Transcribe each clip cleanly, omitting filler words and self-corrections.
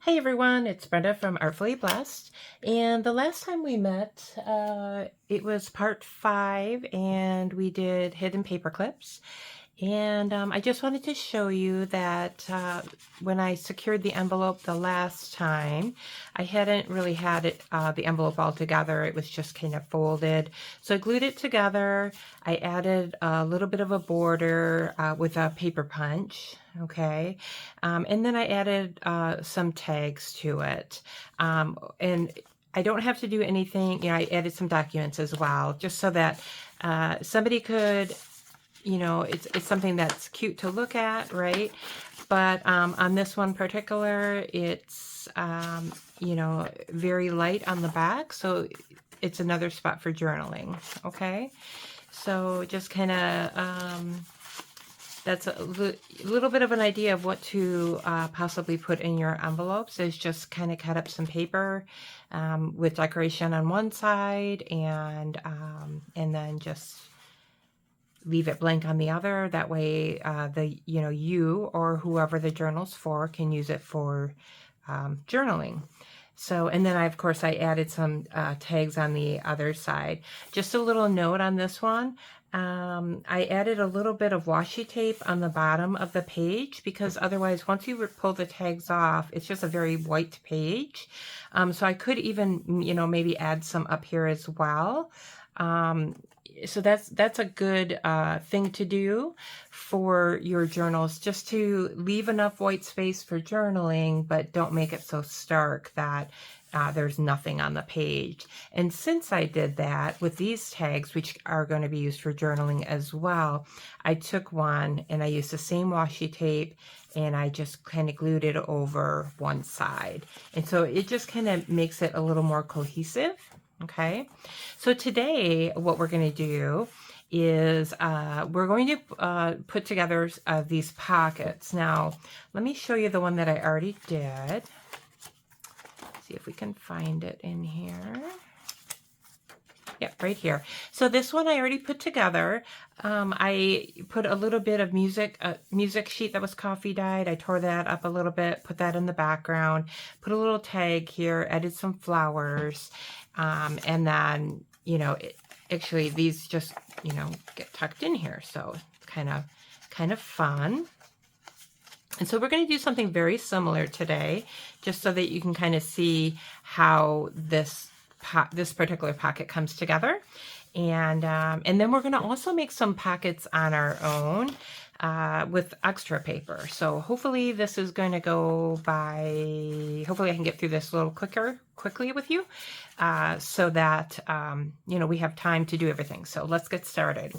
Hey everyone, it's Brenda from Artfully Blessed. And the last time we met, it was part 5, and we did hidden paper clips. And I just wanted to show you that when I secured the envelope the last time, I hadn't really had it, the envelope all together. It was just kind of folded. So I glued it together. I added a little bit of a border with a paper punch. Okay. And then I added some tags to it. And I don't have to do anything. I added some documents as well, just so that somebody could, it's something that's cute to look at, right? But on this one particular, it's, very light on the back. So it's another spot for journaling. Okay. So just kind of, that's a little bit of an idea of what to possibly put in your envelopes. Is just kind of cut up some paper with decoration on one side, and then just leave it blank on the other. That way you or whoever the journal's for can use it for journaling. So, and then of course I added some tags on the other side. Just a little note on this one. I added a little bit of washi tape on the bottom of the page, because otherwise once you pull the tags off, it's just a very white page. So I could even, maybe add some up here as well. So that's a good thing to do for your journals, just to leave enough white space for journaling, but don't make it so stark that there's nothing on the page. And since I did that with these tags, which are going to be used for journaling as well, I took one and I used the same washi tape and I just kind of glued it over one side. And so it just kind of makes it a little more cohesive. Okay, so today what we're going to do is we're going to put together these pockets. Now, let me show you the one that I already did. See if we can find it in here. Yep, right here. So this one I already put together. I put a little bit of music sheet that was coffee dyed. I tore that up a little bit, put that in the background, put a little tag here, added some flowers, and then, actually these just, get tucked in here. So it's kind of fun. And so we're going to do something very similar today, just so that you can kind of see how this particular pocket comes together. And then we're going to also make some pockets on our own with extra paper. So hopefully this is going to go by, hopefully I can get through this a little quickly with you, so that, we have time to do everything. So let's get started.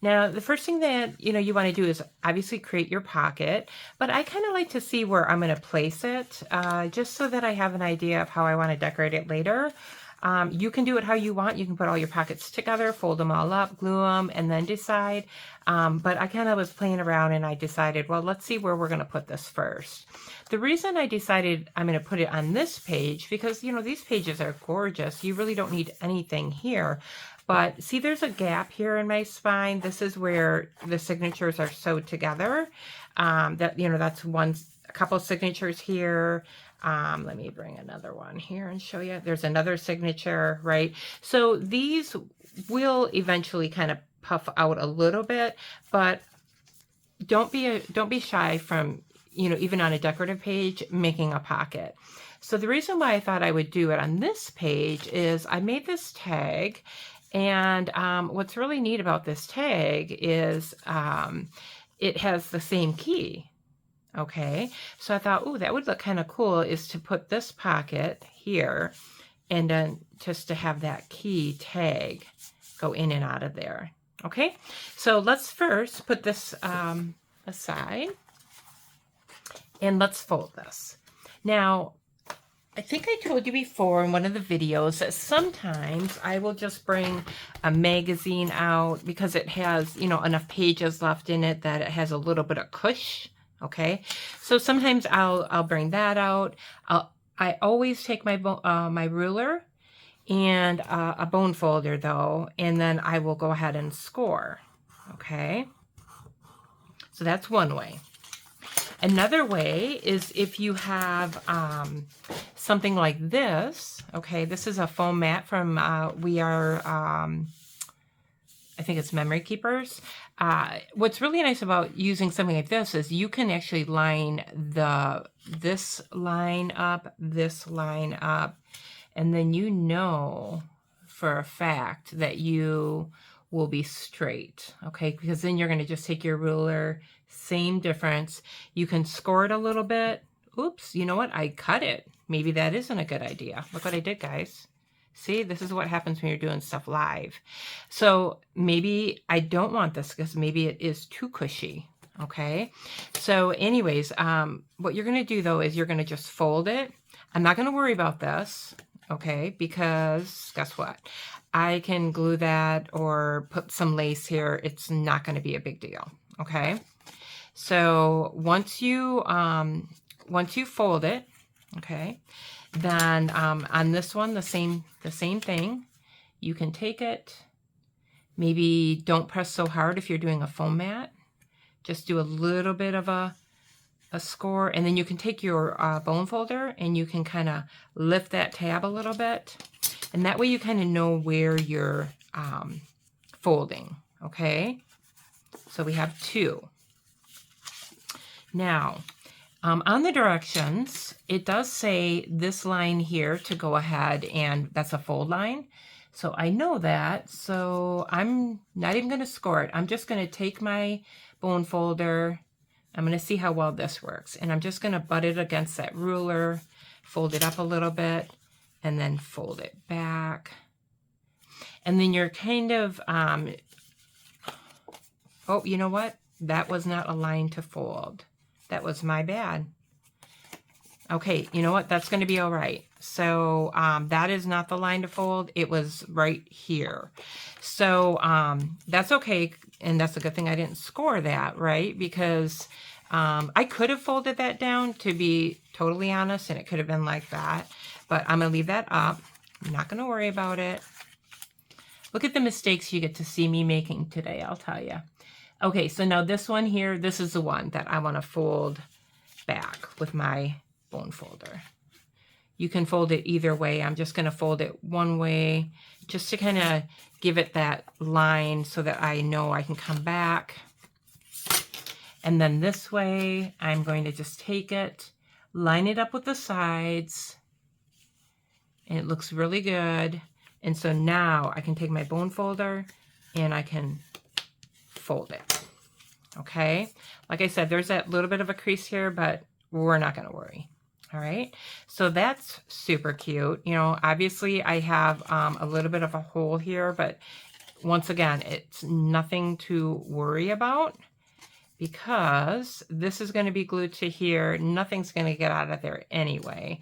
Now, the first thing that, you want to do is obviously create your pocket, but I kind of like to see where I'm going to place it, just so that I have an idea of how I want to decorate it later. You can do it how you want. You can put all your pockets together, fold them all up, glue them, and then decide. But I kind of was playing around and I decided, well, let's see where we're going to put this first. The reason I decided I'm going to put it on this page, because, these pages are gorgeous. You really don't need anything here. But see, there's a gap here in my spine. This is where the signatures are sewed together. That's a couple signatures here. Let me bring another one here and show you. There's another signature, right? So these will eventually kind of puff out a little bit, but don't be shy from, even on a decorative page, making a pocket. So the reason why I thought I would do it on this page is I made this tag, and what's really neat about this tag is it has the same key. Okay, so I thought, oh, that would look kind of cool, is to put this pocket here and then just to have that key tag go in and out of there. Okay, so let's first put this aside and let's fold this. Now, I think I told you before in one of the videos that sometimes I will just bring a magazine out because it has, enough pages left in it that it has a little bit of cush. Okay, so sometimes I'll bring that out. I always take my my ruler and a bone folder though, and then I will go ahead and score. Okay, so that's one way. Another way is if you have something like this. Okay, this is a foam mat from We Are, I think it's Memory Keepers. What's really nice about using something like this is you can actually line this line up, and then you know for a fact that you will be straight, okay? Because then you're gonna just take your ruler, same difference. You can score it a little bit. Oops, you know what? I cut it. Maybe that isn't a good idea. Look what I did, guys. See, this is what happens when you're doing stuff live. So maybe I don't want this because maybe it is too cushy, okay? So anyways, what you're gonna do though is you're gonna just fold it. I'm not gonna worry about this, okay? Because guess what? I can glue that or put some lace here. It's not gonna be a big deal, okay? So once you fold it, okay, then on this one, the same thing. You can take it, maybe don't press so hard if you're doing a foam mat. Just do a little bit of a score, and then you can take your bone folder and you can kind of lift that tab a little bit, and that way you kind of know where you're folding, okay? So we have 2. Now, on the directions, it does say this line here to go ahead, and that's a fold line. So I know that, so I'm not even going to score it. I'm just going to take my bone folder. I'm going to see how well this works. And I'm just going to butt it against that ruler, fold it up a little bit, and then fold it back. And then you're kind of, oh, you know what? That was not a line to fold. That was my bad. Okay, you know what? That's going to be all right. So that is not the line to fold. It was right here. So that's okay. And that's a good thing I didn't score that, right? Because I could have folded that down, to be totally honest, and it could have been like that. But I'm going to leave that up. I'm not going to worry about it. Look at the mistakes you get to see me making today, I'll tell you. Okay, so now this one here, this is the one that I want to fold back with my bone folder. You can fold it either way. I'm just going to fold it one way just to kind of give it that line so that I know I can come back. And then this way, I'm going to just take it, line it up with the sides, and it looks really good. And so now I can take my bone folder and I can fold it. Okay, like I said, there's that little bit of a crease here, but we're not going to worry. All right, so that's super cute. You know, obviously I have a little bit of a hole here, but once again, it's nothing to worry about because this is going to be glued to here. Nothing's going to get out of there anyway.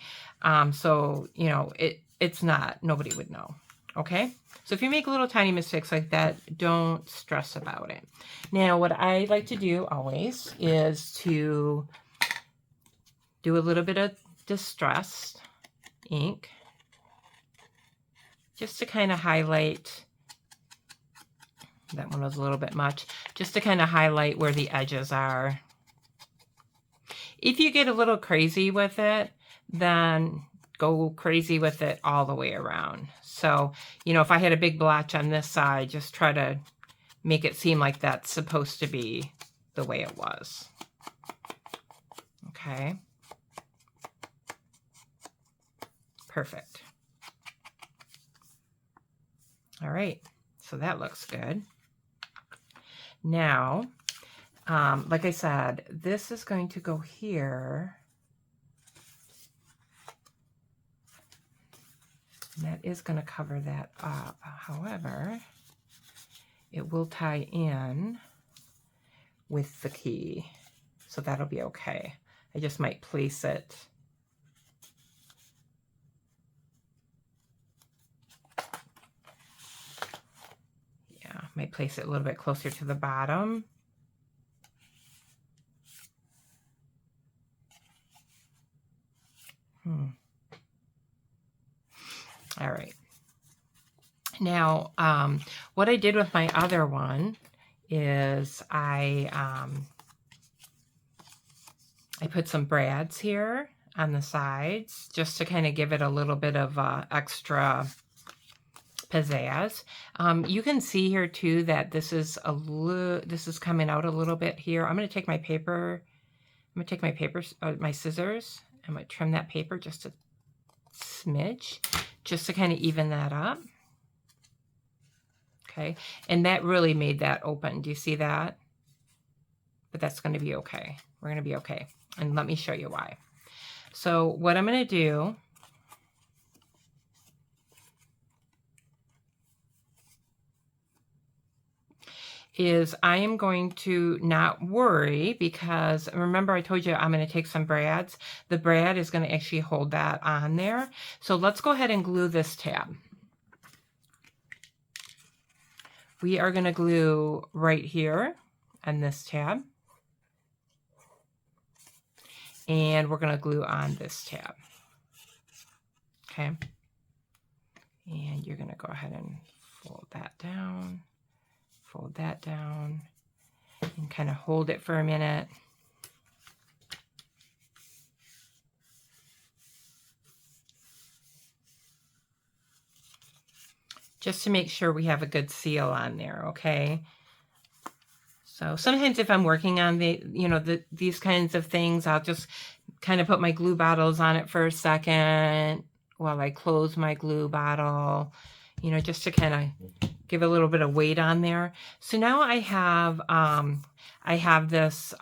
So, you know, it's not, nobody would know. Okay, so if you make little tiny mistakes like that, don't stress about it. Now, what I like to do always is to do a little bit of distressed ink just to kind of highlight. That one was a little bit much, just to kind of highlight where the edges are. If you get a little crazy with it, then go crazy with it all the way around. So, you know, if I had a big blotch on this side, just try to make it seem like that's supposed to be the way it was. Okay. Perfect. All right, so that looks good. Now, like I said, this is going to go here. And that is going to cover that up. However, it will tie in with the key, so that'll be okay. I just might place it might place it a little bit closer to the bottom. All right. Now, what I did with my other one is I I put some brads here on the sides just to kind of give it a little bit of extra pizzazz. You can see here too that this is coming out a little bit here. I'm going to take my paper. I'm going to take my scissors. I'm going to trim that paper just a smidge, just to kind of even that up. Okay, and that really made that open. Do you see that? But that's going to be okay. We're going to be okay. And let me show you why. So what I'm going to do is I am going to not worry, because remember I told you I'm going to take some brads. The brad is going to actually hold that on there. So let's go ahead and glue this tab. We are going to glue right here on this tab. And we're going to glue on this tab. Okay. And you're going to go ahead and fold that down. Fold that down and kind of hold it for a minute. Just to make sure we have a good seal on there, okay? So sometimes if I'm working on these kinds of things, I'll just kind of put my glue bottles on it for a second while I close my glue bottle, just to kind of give a little bit of weight on there. So now I have this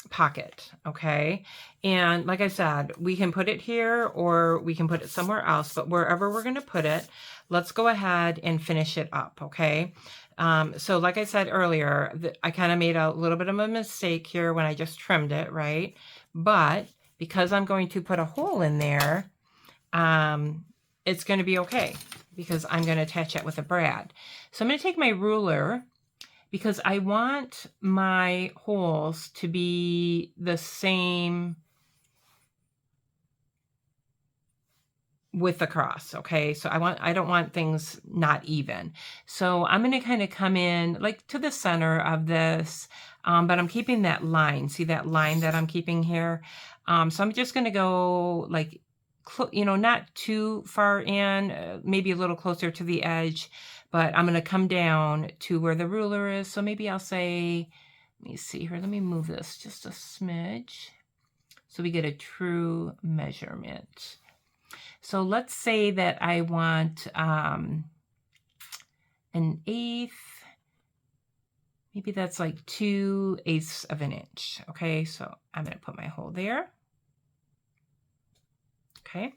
pocket, okay? And like I said, we can put it here or we can put it somewhere else, but wherever we're going to put it, let's go ahead and finish it up, okay? So like I said earlier, I kind of made a little bit of a mistake here when I just trimmed it, right? But because I'm going to put a hole in there, it's going to be okay, because I'm going to attach it with a brad. So I'm going to take my ruler, because I want my holes to be the same width across, okay? So I don't want things not even. So I'm going to kind of come in like to the center of this, but I'm keeping that line. See that line that I'm keeping here? So I'm just going to go like, not too far in, maybe a little closer to the edge, but I'm going to come down to where the ruler is. So maybe I'll say, let me see here. Let me move this just a smidge so we get a true measurement. So let's say that I want an 1/8. Maybe that's like 2/8 of an inch. Okay, so I'm going to put my hole there. Okay,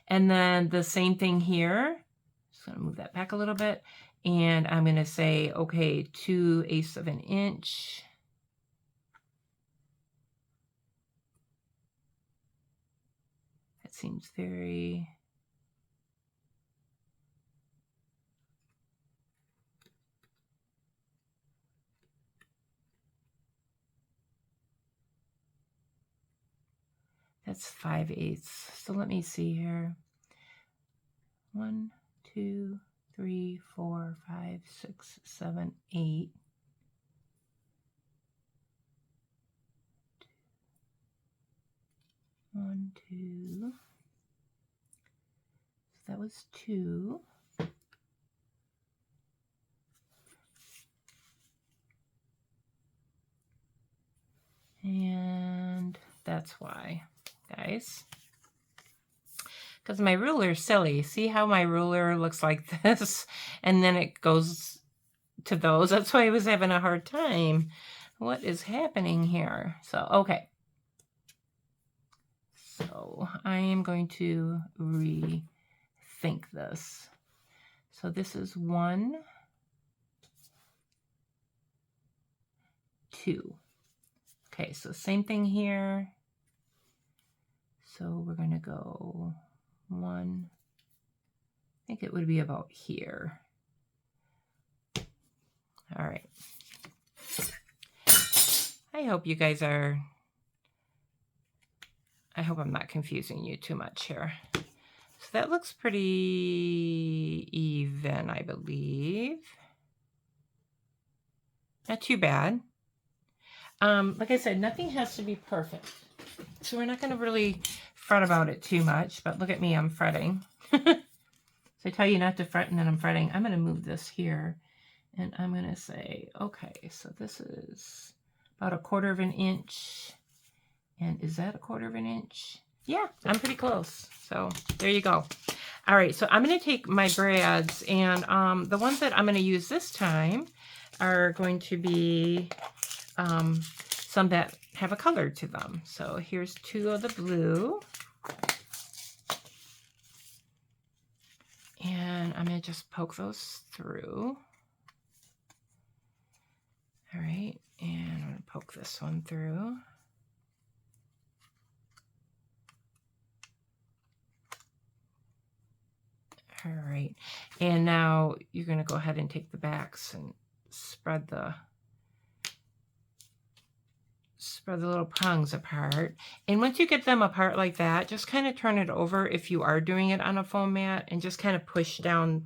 and then the same thing here. Just going to move that back a little bit. And I'm going to say, okay, 2/8 of an inch. That seems very... That's 5/8. So let me see here. 1, 2, 3, 4, 5, 6, 7, 8. 1, 2. So that was 2. And that's why, guys. Because my ruler is silly. See how my ruler looks like this? And then it goes to those. That's why I was having a hard time. What is happening here? So, okay. So I am going to rethink this. So this is 1, 2. Okay, so same thing here. So we're going to go 1. I think it would be about here. All right. I hope you guys are... I hope I'm not confusing you too much here. So that looks pretty even, I believe. Not too bad. Like I said, nothing has to be perfect. So we're not going to really fret about it too much, but look at me, I'm fretting. So I tell you not to fret and then I'm fretting. I'm going to move this here and I'm going to say, okay, so this is about 1/4 of an inch. And is that 1/4 of an inch? Yeah, I'm pretty close. So there you go. All right, so I'm going to take my brads and the ones that I'm going to use this time are going to be some that have a color to them. So here's 2 of the blue. And I'm going to just poke those through. All right, and I'm going to poke this one through. All right, and now you're going to go ahead and take the backs and spread the little prongs apart. And once you get them apart like that, just kind of turn it over if you are doing it on a foam mat and just kind of push down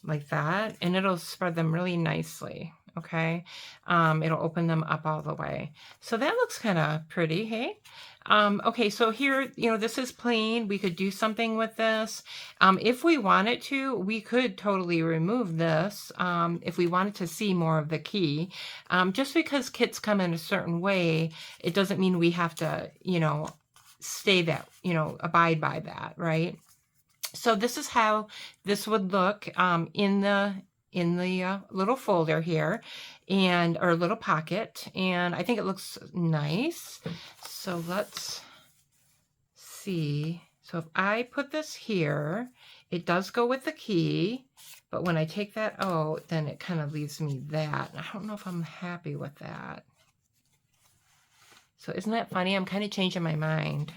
like that, and it'll spread them really nicely. Okay, it'll open them up all the way. So that looks kind of pretty, hey? Okay, so here, this is plain. We could do something with this. If we wanted to, we could totally remove this if we wanted to see more of the key. Just because kits come in a certain way, it doesn't mean we have to, stay that, abide by that, right? So this is how this would look in the little folder here, or little pocket, and I think it looks nice. So let's see. So if I put this here, it does go with the key, but when I take that out, then it kind of leaves me that. I don't know if I'm happy with that. So isn't that funny? I'm kind of changing my mind.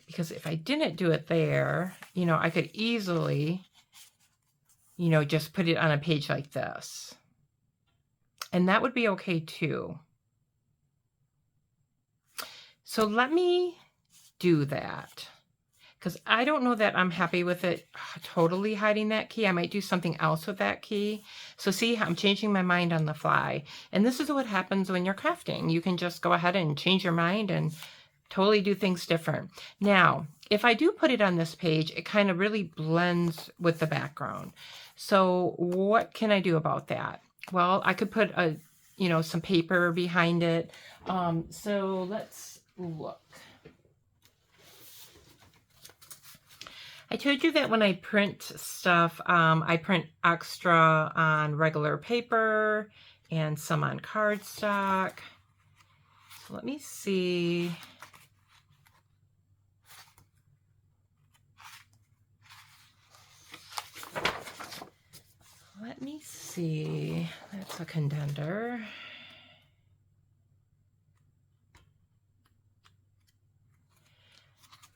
Because if I didn't do it there, I could easily, just put it on a page like this. And that would be okay too. So let me do that. Because I don't know that I'm happy with it totally hiding that key. I might do something else with that key. So see, I'm changing my mind on the fly. And this is what happens when you're crafting. You can just go ahead and change your mind and totally do things different. Now, if I do put it on this page, it kind of really blends with the background. So what can I do about that? Well, I could put some paper behind it. So let's look. I told you that when I print stuff, I print extra on regular paper and some on cardstock. So let me see. Let me see. That's a contender.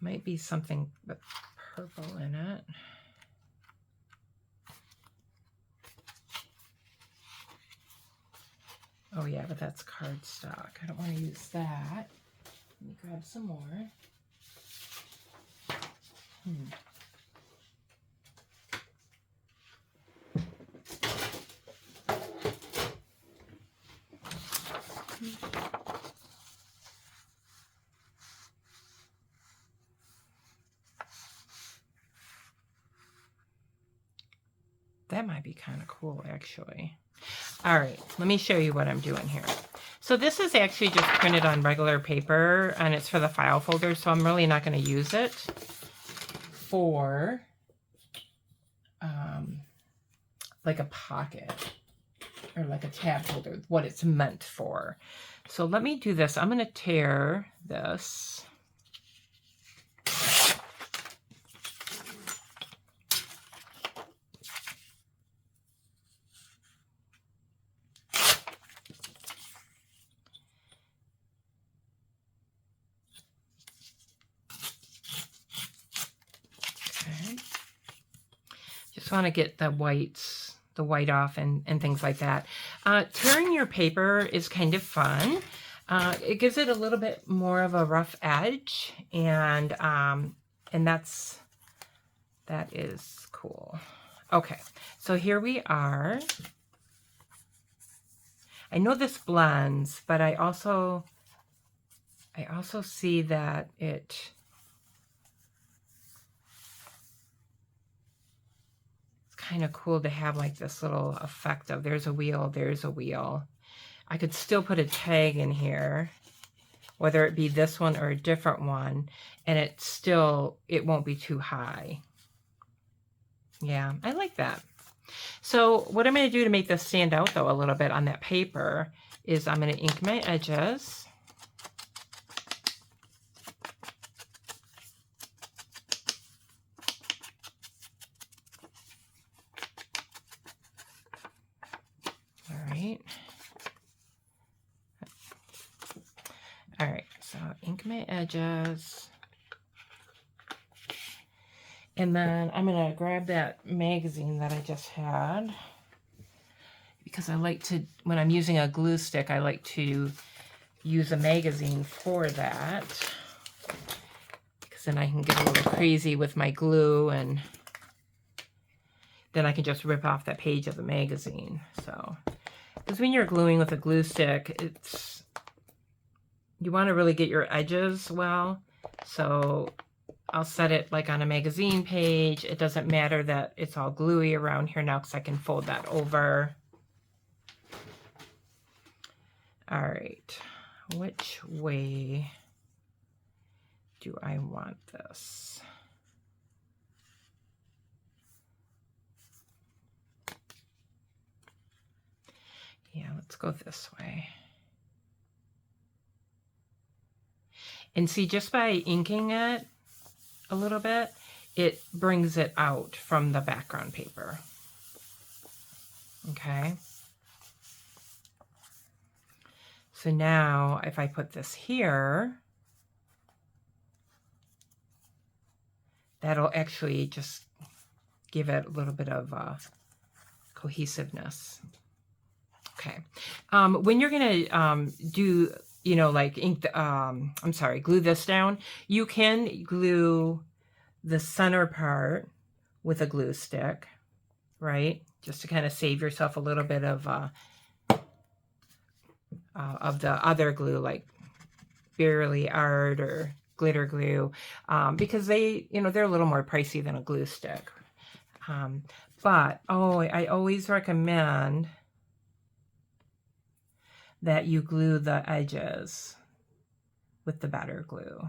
Might be something with purple in it. Oh yeah, but that's cardstock. I don't want to use that. Let me grab some more. That might be kind of cool, actually. All right, let me show you what I'm doing here. So this is actually just printed on regular paper, and it's for the file folder, so I'm really not going to use it for like a pocket or like a tab holder, what it's meant for. So let me do this. I'm going to tear this. Want to get the white off and things like that. Tearing your paper is kind of fun. It gives it a little bit more of a rough edge, and that's That is cool. Okay, so here we are. I know this blends, but I also see that it's kind of cool to have like this little effect of there's a wheel, there's a wheel. I could still put a tag in here, whether it be this one or a different one, and it won't be too high. Yeah, I like that. So what I'm going to do to make this stand out though a little bit on that paper is I'm going to ink my edges. All right. All right, so ink my edges. And then I'm going to grab that magazine that I just had, because I like to, when I'm using a glue stick, I like to use a magazine for that, because then I can get a little crazy with my glue, and then I can just rip off that page of the magazine. So, because when you're gluing with a glue stick, you want to really get your edges well. So I'll set it like on a magazine page. It doesn't matter that it's all gluey around here now, because I can fold that over. All right, which way do I want this? Yeah, let's go this way. And see, just by inking it a little bit, it brings it out from the background paper. Okay. So now if I put this here, that'll actually just give it a little bit of cohesiveness. Okay. When you're going to do, you know, like ink, glue this down, you can glue the center part with a glue stick, right? Just to kind of save yourself a little bit of the other glue, like Bearly Art or glitter glue, because they, you know, they're a little more pricey than a glue stick. But I always recommend that you glue the edges with the better glue.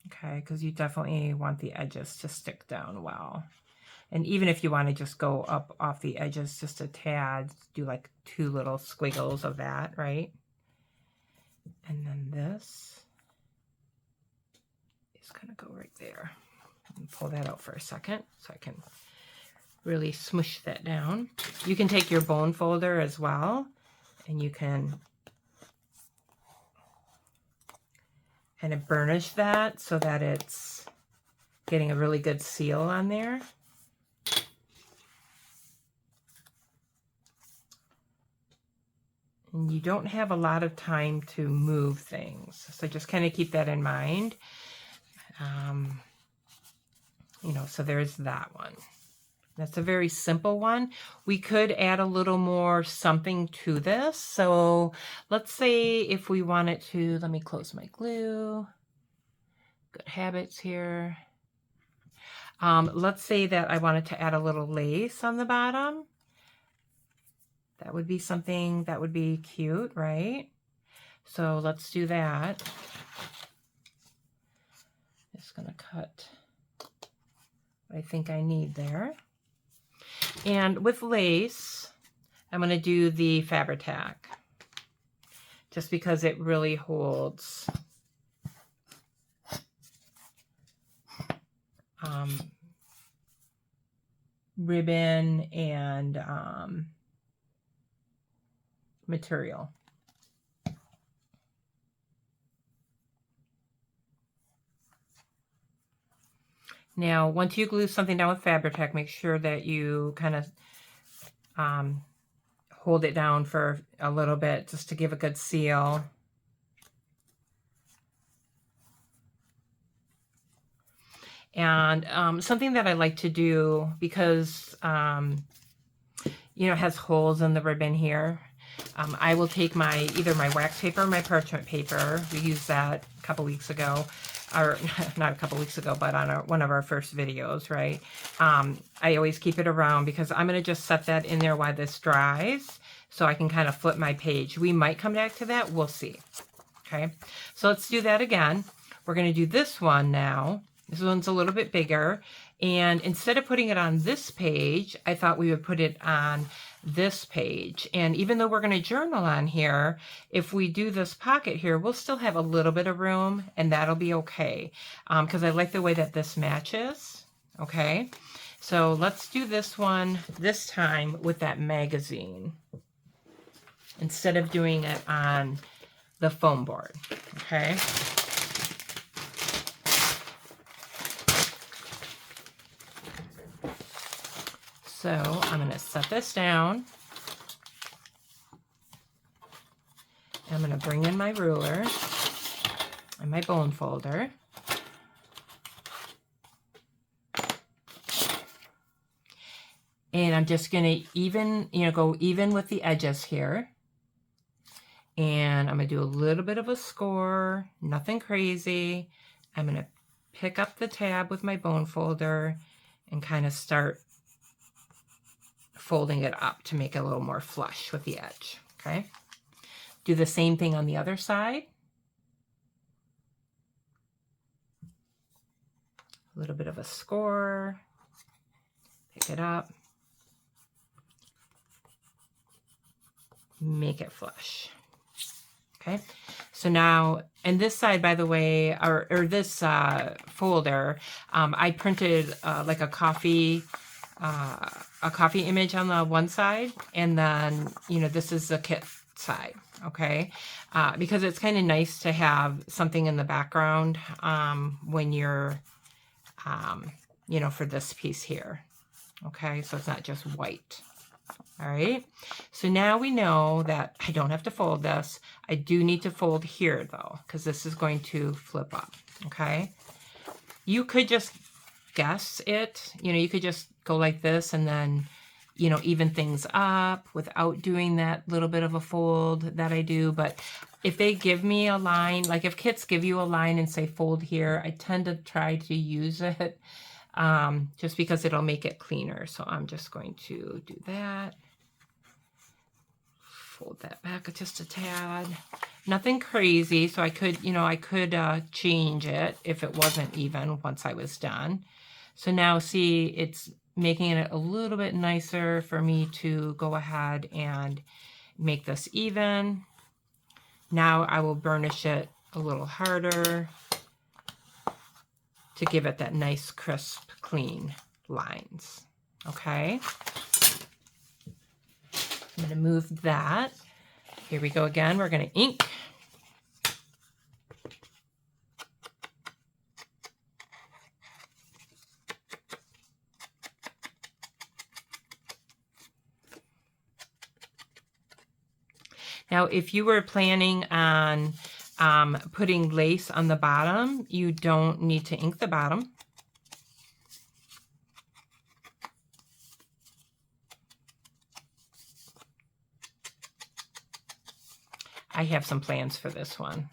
Okay, because you definitely want the edges to stick down well. And even if you want to just go up off the edges just a tad, do like 2 little squiggles of that, right? And then this is going to go right there. And pull that out for a second so I can really smush that down. You can take your bone folder as well, and you can kind of burnish that so that it's getting a really good seal on there. And you don't have a lot of time to move things, so just kind of keep that in mind. You know, so there's that one. That's a very simple one. We could add a little more something to this. So let's say if we wanted to, let me close my glue. Good habits here. Let's say that I wanted to add a little lace on the bottom. That would be something that would be cute, right? So let's do that. Just gonna cut what I think I need there. And with lace, I'm going to do the Fabri-Tac, just because it really holds ribbon and material. Now, once you glue something down with Fabri-Tac, make sure that you kind of hold it down for a little bit just to give a good seal. And something that I like to do, because you know, it has holes in the ribbon here. I will take either my wax paper or my parchment paper. We used that a couple weeks ago, or not a couple weeks ago, but on one of our first videos, right? I always keep it around because I'm going to just set that in there while this dries so I can kind of flip my page. We might come back to that. We'll see. Okay, so let's do that again. We're going to do this one now. This one's a little bit bigger. And instead of putting it on this page, I thought we would put it on this page. And even though we're going to journal on here, if we do this pocket here, we'll still have a little bit of room, and that'll be okay. Because I like the way that this matches. Okay, so let's do this one this time with that magazine instead of doing it on the foam board. Okay. So I'm going to set this down. I'm going to bring in my ruler and my bone folder. And I'm just going to go even with the edges here. And I'm going to do a little bit of a score, nothing crazy. I'm going to pick up the tab with my bone folder and kind of start folding it up to make it a little more flush with the edge. Okay. Do the same thing on the other side. A little bit of a score, pick it up, make it flush. Okay, so now, and this side, by the way, or this folder, I printed like a coffee image on the one side, and then, you know, this is the kit side, okay? Because it's kind of nice to have something in the background when you're, you know, for this piece here, okay? So it's not just white. All right, so now we know that I don't have to fold this. I do need to fold here though, because this is going to flip up, okay? You could just guess it, you know, you could just go like this and then, you know, even things up without doing that little bit of a fold that I do. But if they give me a line, like if kits give you a line and say fold here, I tend to try to use it just because it'll make it cleaner. So I'm just going to do that. Fold that back just a tad. Nothing crazy, so I could, you know, I could change it if it wasn't even once I was done. So now see, it's making it a little bit nicer for me to go ahead and make this even. Now I will burnish it a little harder to give it that nice, crisp, clean lines. Okay. I'm going to move that. Here we go again. We're going to ink. Now, if you were planning on putting lace on the bottom, you don't need to ink the bottom. I have some plans for this one.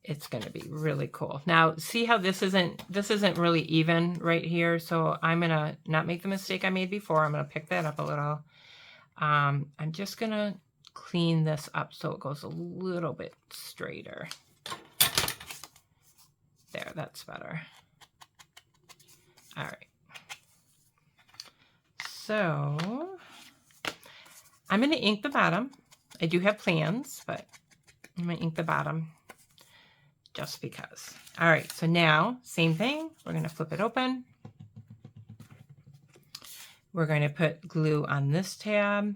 It's going to be really cool. Now, see how this isn't really even right here. So I'm going to not make the mistake I made before. I'm going to pick that up a little. I'm just going to clean this up so it goes a little bit straighter. There, that's better. All right. So I'm going to ink the bottom. I do have plans, but I'm going to ink the bottom just because. All right, so now, same thing. We're going to flip it open. We're going to put glue on this tab.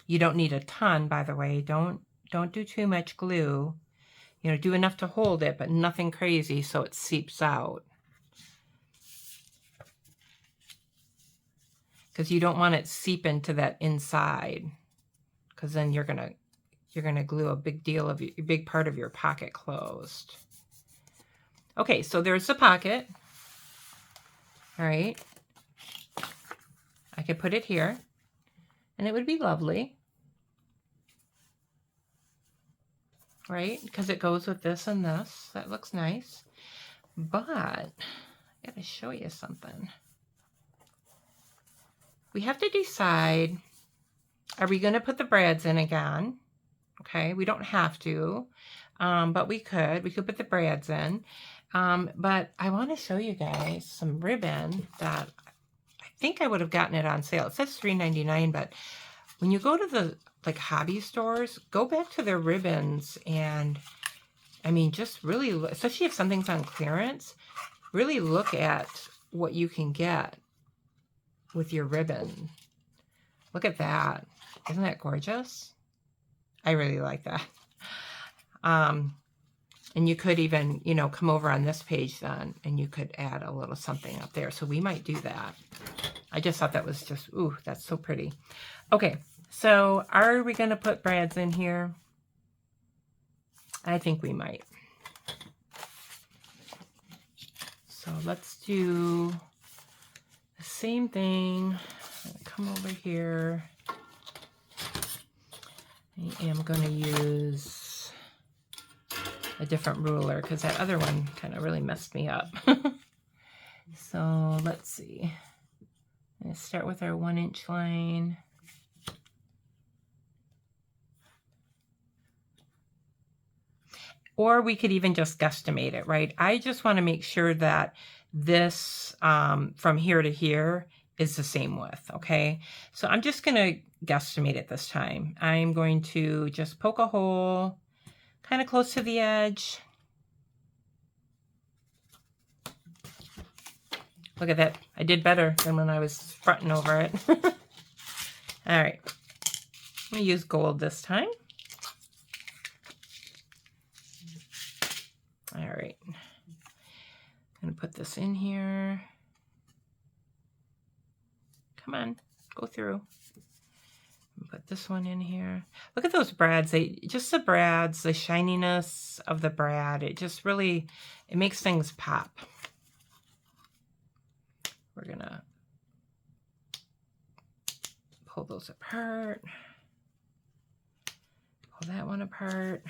You don't need a ton, by the way. Don't do too much glue. You know, do enough to hold it, but nothing crazy so it seeps out. Because you don't want it seep into that inside. Because then you're gonna glue a big part of your pocket closed. Okay, so there's the pocket. All right. I could put it here and it would be lovely. Right? Because it goes with this and this. That looks nice. But I gotta show you something. We have to decide, are we gonna put the brads in again? Okay, we don't have to, but we could. We could put the brads in. But I want to show you guys some ribbon that I think I would have gotten it on sale. It says $3.99, but when you go to the like hobby stores, go back to their ribbons and I mean, just really, especially if something's on clearance, really look at what you can get with your ribbon. Look at that. Isn't that gorgeous? I really like that. And you could even, you know, come over on this page then, and you could add a little something up there. So we might do that. I just thought that was just, ooh, that's so pretty. Okay, so are we going to put brads in here? I think we might. So let's do the same thing. Come over here. I am going to use a different ruler because that other one kind of really messed me up. So let's see. Let's start with our 1-inch line. Or we could even just guesstimate it, right? I just want to make sure that this from here to here is the same width, okay? So I'm just going to guesstimate it this time. I'm going to just poke a hole kind of close to the edge. Look at that. I did better than when I was fronting over it. All right. I'm going to use gold this time. All right. I'm going to put this in here. Come on, go through. Put this one in here. Look at those brads. Just the brads, the shininess of the brad. It just really, it makes things pop. We're going to pull those apart. Pull that one apart.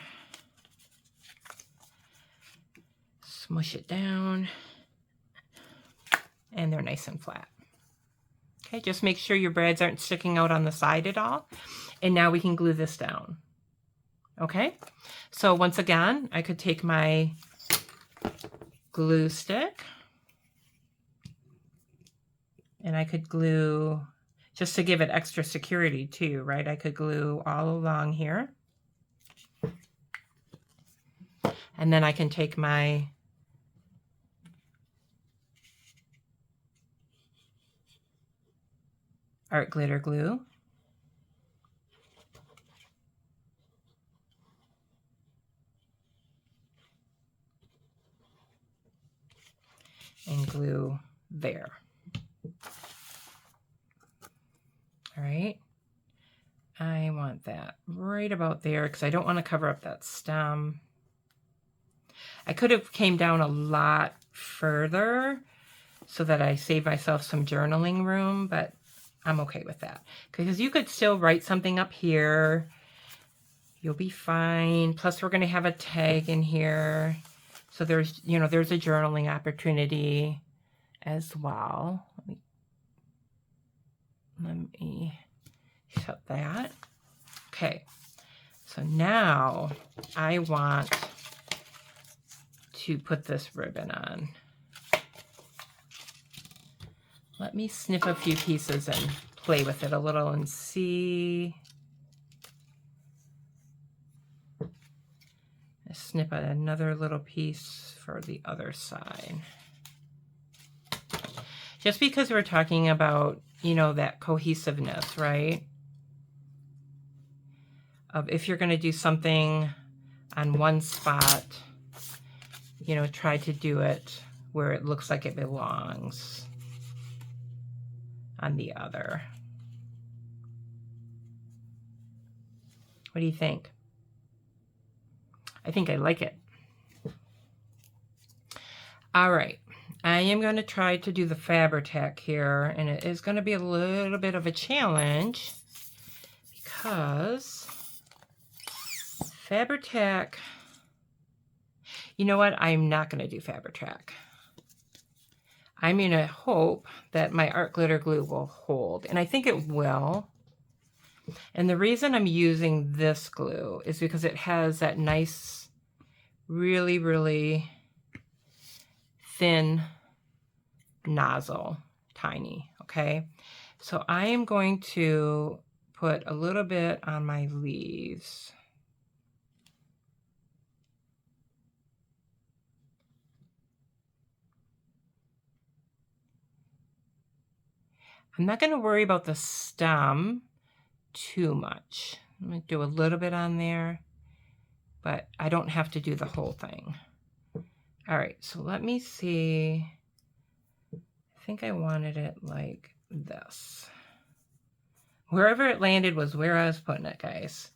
Smush it down. And they're nice and flat. Okay, just make sure your brads aren't sticking out on the side at all. And now we can glue this down. Okay, so once again, I could take my glue stick and I could glue, just to give it extra security too, right? I could glue all along here. And then I can take my art glitter glue and glue there. All right, I want that right about there because I don't want to cover up that stem. I could have came down a lot further so that I save myself some journaling room, but I'm okay with that because you could still write something up here. You'll be fine. Plus we're going to have a tag in here. So there's, you know, there's a journaling opportunity as well. Let me shut that. Okay. So now I want to put this ribbon on. Let me snip a few pieces and play with it a little and see. Snip another little piece for the other side. Just because we're talking about, you know, that cohesiveness, right? Of if you're going to do something on one spot, you know, try to do it where it looks like it belongs on the other. What do you think? I think I like it. All right. I am going to try to do the Fabri-Tac here, and it is going to be a little bit of a challenge because Fabri-Tac, you know what? I'm not going to do Fabri-Tac. I'm going to hope that my art glitter glue will hold, and I think it will. And the reason I'm using this glue is because it has that nice, really, really thin nozzle, tiny, okay? So I am going to put a little bit on my leaves. I'm not going to worry about the stem too much. I'm going to do a little bit on there, but I don't have to do the whole thing. All right, so let me see. I think I wanted it like this. Wherever it landed was where I was putting it, guys.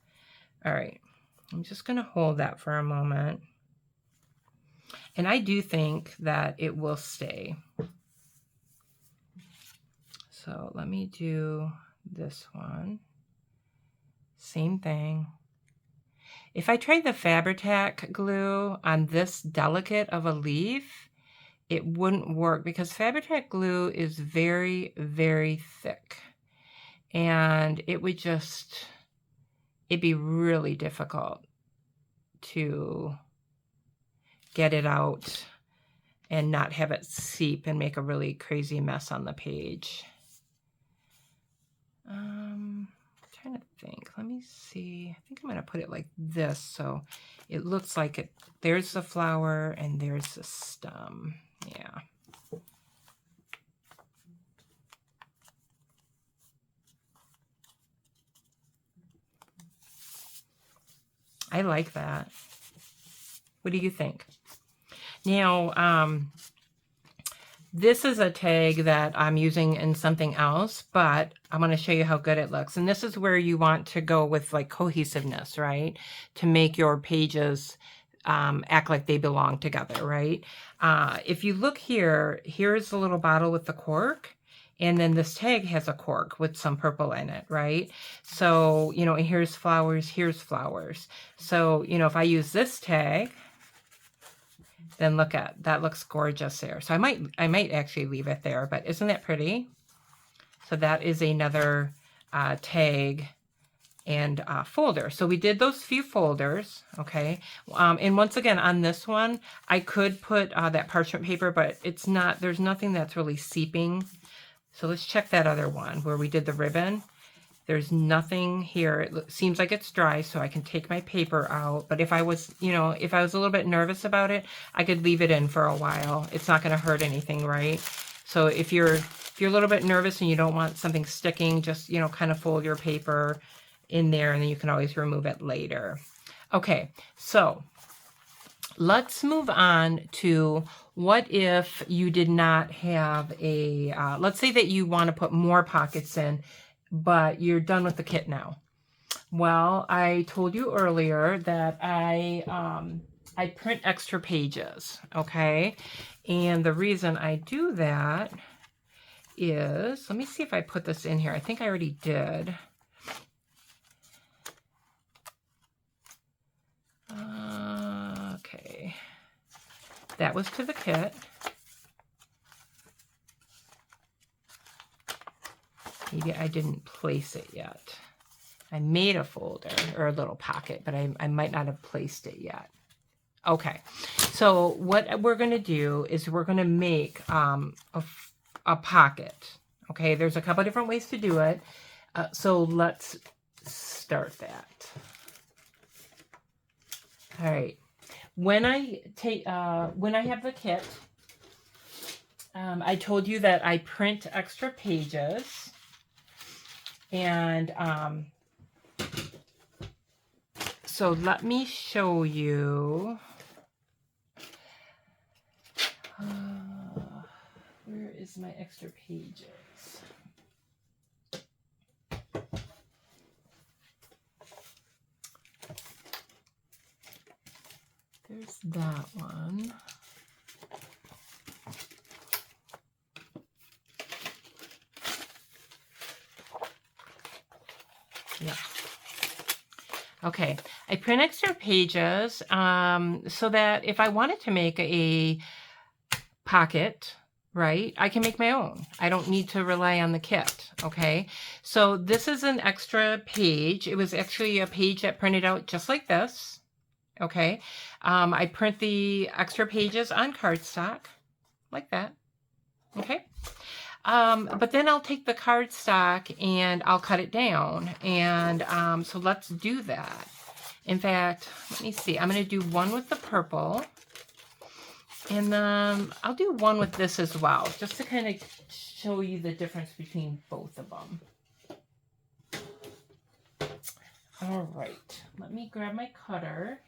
All right, I'm just going to hold that for a moment. And I do think that it will stay. So let me do this one. Same thing. If I tried the Fabri-Tac glue on this delicate of a leaf, it wouldn't work because Fabri-Tac glue is very, very thick. And it would just, it'd be really difficult to get it out and not have it seep and make a really crazy mess on the page. I'm trying to think. Let me see. I think I'm going to put it like this so it looks like it. There's the flower and there's the stem. Yeah. I like that. What do you think? Now, this is a tag that I'm using in something else, but I'm going to show you how good it looks. And this is where you want to go with like cohesiveness, right? To make your pages act like they belong together, right? If you look here, here's the little bottle with the cork. And then this tag has a cork with some purple in it, right? So, you know, here's flowers, here's flowers. So, you know, if I use this tag, then look at that, looks gorgeous there. So I might actually leave it there, but isn't that pretty? So that is another tag and folder. So we did those few folders, okay? And once again, on this one, I could put that parchment paper, but it's not, there's nothing that's really seeping. So let's check that other one where we did the ribbon. There's nothing here. It seems like it's dry, so I can take my paper out. But if I was, you know, if I was a little bit nervous about it, I could leave it in for a while. It's not going to hurt anything, right? So if you're a little bit nervous and you don't want something sticking, just, you know, kind of fold your paper in there, and then you can always remove it later. Okay, so let's move on to what if you did not have a, let's say that you want to put more pockets in, but you're done with the kit now. Well, I told you earlier that I print extra pages, okay? And the reason I do that is, let me see if I put this in here. I think I already did. Okay. That was to the kit. Maybe I didn't place it yet. I made a folder or a little pocket, but I might not have placed it yet. Okay, so what we're going to do is we're going to make a pocket. Okay, there's a couple different ways to do it. So let's start that. All right, when I have the kit, I told you that I print extra pages. And so let me show you. Where is my extra pages? There's that one. Yep. Okay, I print extra pages so that if I wanted to make a pocket, right, I can make my own. I don't need to rely on the kit, okay? So this is an extra page. It was actually a page that printed out just like this, okay? I print the extra pages on cardstock, like that, okay? But then I'll take the cardstock and I'll cut it down. And so let's do that. In fact, let me see. I'm going to do one with the purple. And then I'll do one with this as well, just to kind of show you the difference between both of them. All right, let me grab my cutter.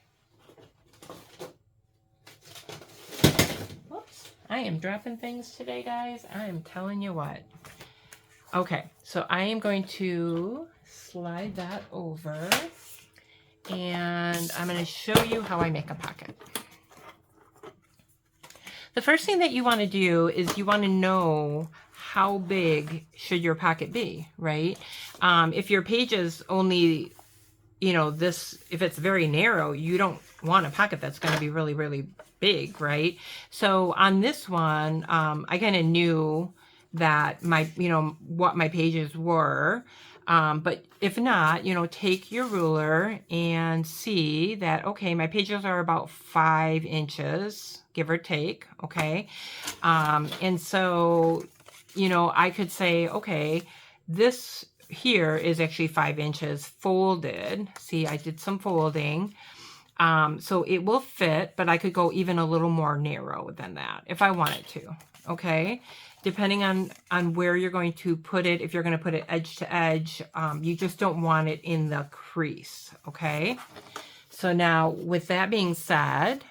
Whoops, I am dropping things today, guys. I am telling you what. Okay, so I am going to slide that over, and I'm going to show you how I make a pocket. The first thing that you want to do is you want to know how big should your pocket be, right? If your page is only, you know, this, if it's very narrow, you don't want a pocket that's going to be really, really big, right? So on this one, I kind of knew that my, you know, what my pages were. But if not, you know, take your ruler and see that, okay, my pages are about 5 inches, give or take, okay? And so, you know, I could say, okay, this here is actually 5 inches folded. See, I did some folding. So it will fit, but I could go even a little more narrow than that if I wanted to, okay? Depending on where you're going to put it, if you're going to put it edge to edge, you just don't want it in the crease, okay? So now, with that being said,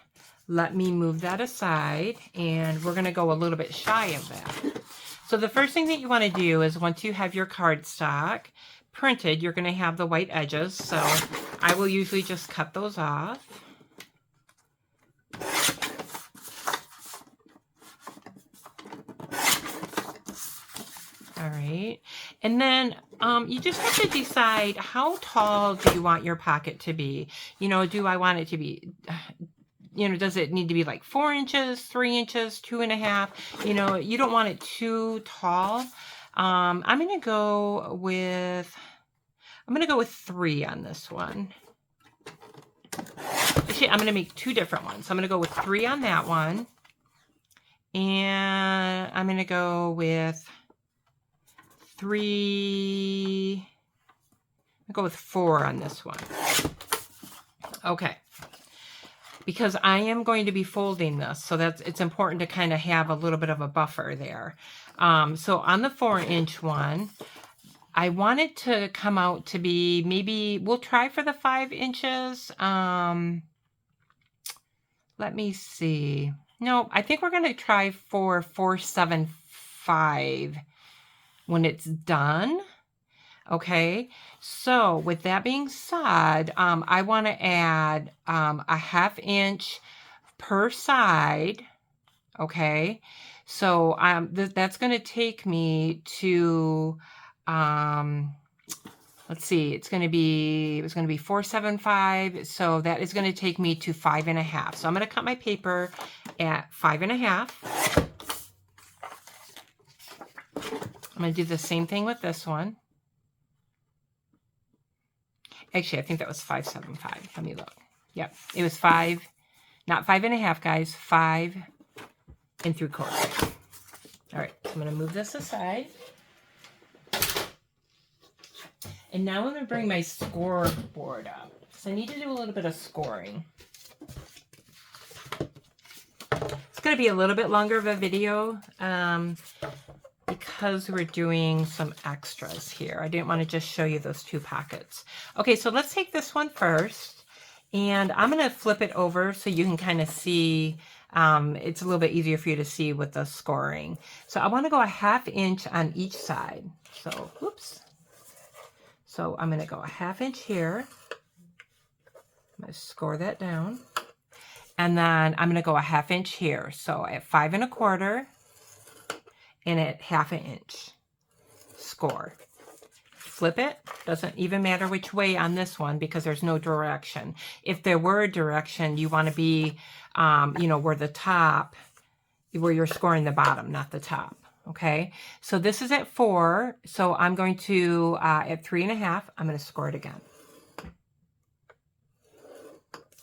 let me move that aside, and we're going to go a little bit shy of that. So the first thing that you want to do is once you have your cardstock printed, you're going to have the white edges. So I will usually just cut those off. All right. And then you just have to decide, how tall do you want your pocket to be? You know, do I want it to be, you know, does it need to be like 4 inches, 3 inches, 2.5? You know, you don't want it too tall. I'm going to go with 3 on this one. Actually, I'm going to make 2 different ones. So I'm going to go with 3 on that one. And I'm going to go with 3. I'll go with 4 on this one. Okay. Because I am going to be folding this, so it's important to kind of have a little bit of a buffer there. So on the 4-inch one, I want it to come out to be, maybe we'll try for the 5 inches. Let me see. No, I think we're going to try for 4.75 when it's done. Okay, so with that being said, I want to add a 1/2 inch per side. Okay, so that's going to take me to, let's see, it was going to be 4.75, so that is going to take me to 5.5. So I'm going to cut my paper at 5.5. I'm going to do the same thing with this one. Actually, I think that was 5.75. Let me look. Yep, it was 5, not 5.5, guys. 5 3/4. All right, so I'm going to move this aside. And now I'm going to bring my scoreboard up, because I need to do a little bit of scoring. It's going to be a little bit longer of a video, because we're doing some extras here. I didn't want to just show you those 2 pockets. Okay, so let's take this one first, and I'm going to flip it over so you can kind of see. It's a little bit easier for you to see with the scoring. So I want to go a 1/2 inch on each side. So, oops. So I'm going to go a 1/2 inch here. I'm going to score that down. And then I'm going to go a 1/2 inch here. So at 5 1/4. And at 1/2 inch. Score. flip it. Doesn't even matter which way on this one because there's no direction. If there were a direction, you want to be, you know, where the top, where you're scoring the bottom, not the top. Okay, so this is at 4. So I'm going to, at 3.5, I'm going to score it again.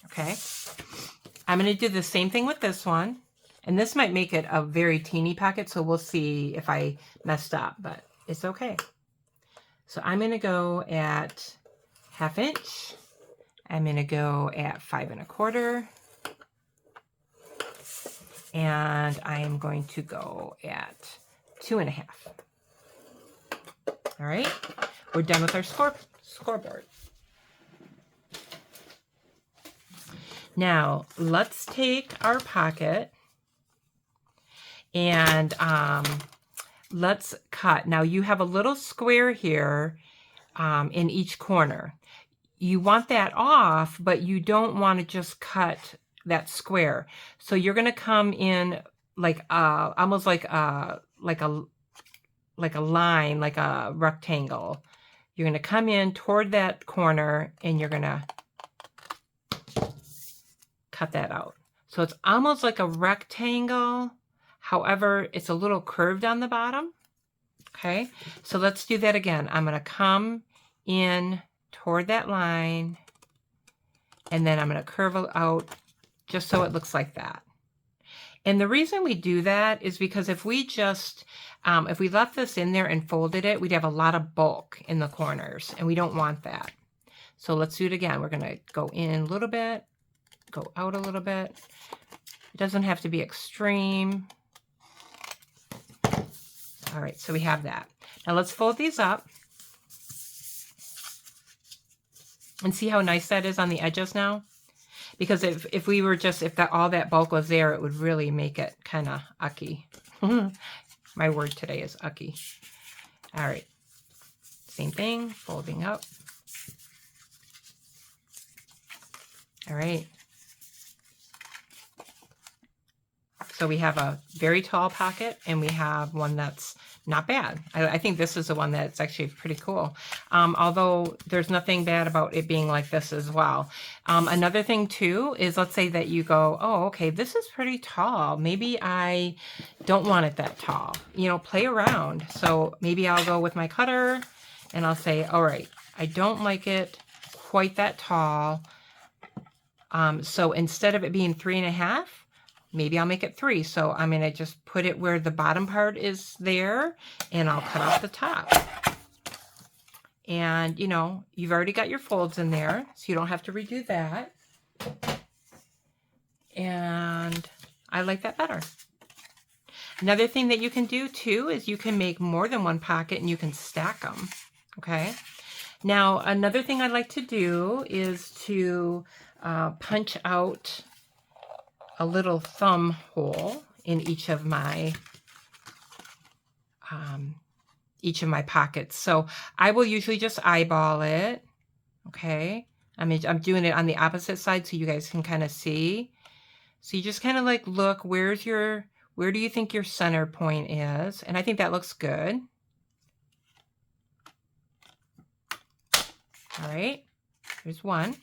Okay, I'm going to do the same thing with this one. And this might make it a very teeny pocket, so we'll see if I messed up, but it's okay. So I'm going to go at 1/2 inch. I'm going to go at 5 1/4. And I am going to go at 2.5. All right, we're done with our scoreboard. Now let's take our pocket and let's cut. Now you have a little square here in each corner. You want that off, but you don't want to just cut that square. So you're going to come in like almost like a line, like a rectangle. You're going to come in toward that corner and you're going to cut that out. So it's almost like a rectangle. However, it's a little curved on the bottom. Okay, so let's do that again. I'm going to come in toward that line, and then I'm going to curve out just so it looks like that. And the reason we do that is because if we just, if we left this in there and folded it, we'd have a lot of bulk in the corners, and we don't want that. So let's do it again. We're going to go in a little bit, go out a little bit. It doesn't have to be extreme. All right, so we have that. Now let's fold these up and see how nice that is on the edges now. Because if we were just, if that all that bulk was there, it would really make it kind of ucky. My word today is ucky. All right, same thing, folding up. All right. So we have a very tall pocket and we have one that's not bad. I think this is the one that's actually pretty cool. Although there's nothing bad about it being like this as well. Another thing too is, let's say that you go, oh, okay, this is pretty tall. Maybe I don't want it that tall. You know, play around. So maybe I'll go with my cutter and I'll say, all right, I don't like it quite that tall. So instead of it being 3.5, maybe I'll make it 3. So I'm going to just put it where the bottom part is there, and I'll cut off the top. And, you know, you've already got your folds in there, so you don't have to redo that. And I like that better. Another thing that you can do too is you can make more than one pocket and you can stack them. Okay. Now, another thing I like to do is to punch out a little thumb hole in each of my pockets. So I will usually just eyeball it. Okay, I'm doing it on the opposite side so you guys can kind of see. So you just kind of like look, where do you think your center point is? And I think that looks good. All right, here's one.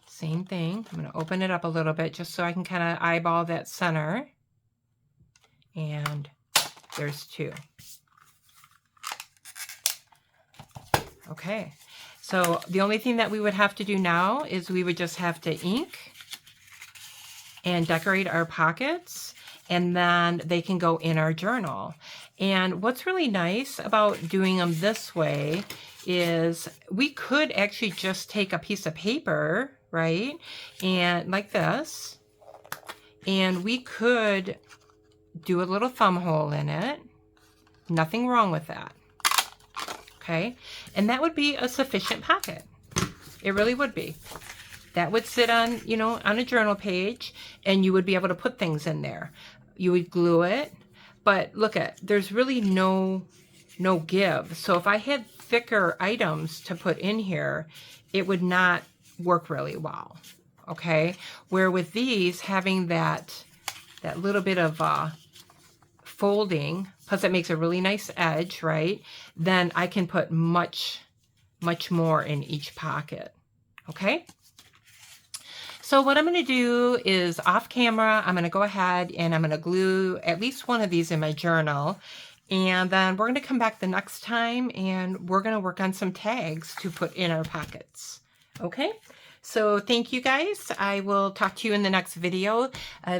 Same thing. I'm going to open it up a little bit just so I can kind of eyeball that center. And there's 2. Okay. So the only thing that we would have to do now is we would just have to ink and decorate our pockets, and then they can go in our journal. And what's really nice about doing them this way is we could actually just take a piece of paper, right, and like this, and we could do a little thumb hole in it. Nothing wrong with that. Okay, and that would be a sufficient pocket. It really would be. That would sit on, you know, on a journal page, and you would be able to put things in there. You would glue it, but look there's really no give. So if I had thicker items to put in here, it would not work really well. Okay, where with these, having that little bit of folding, plus it makes a really nice edge, right? Then I can put much more in each pocket, okay? So what I'm going to do is off camera, I'm going to go ahead and I'm going to glue at least one of these in my journal. And then we're going to come back the next time and we're going to work on some tags to put in our pockets. Okay, so thank you guys. I will talk to you in the next video.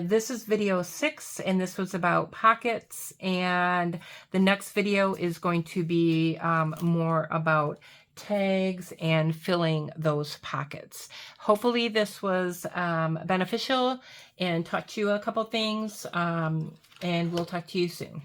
This is video 6 and this was about pockets. And the next video is going to be more about tags and filling those pockets. Hopefully this was beneficial and taught you a couple things, and we'll talk to you soon.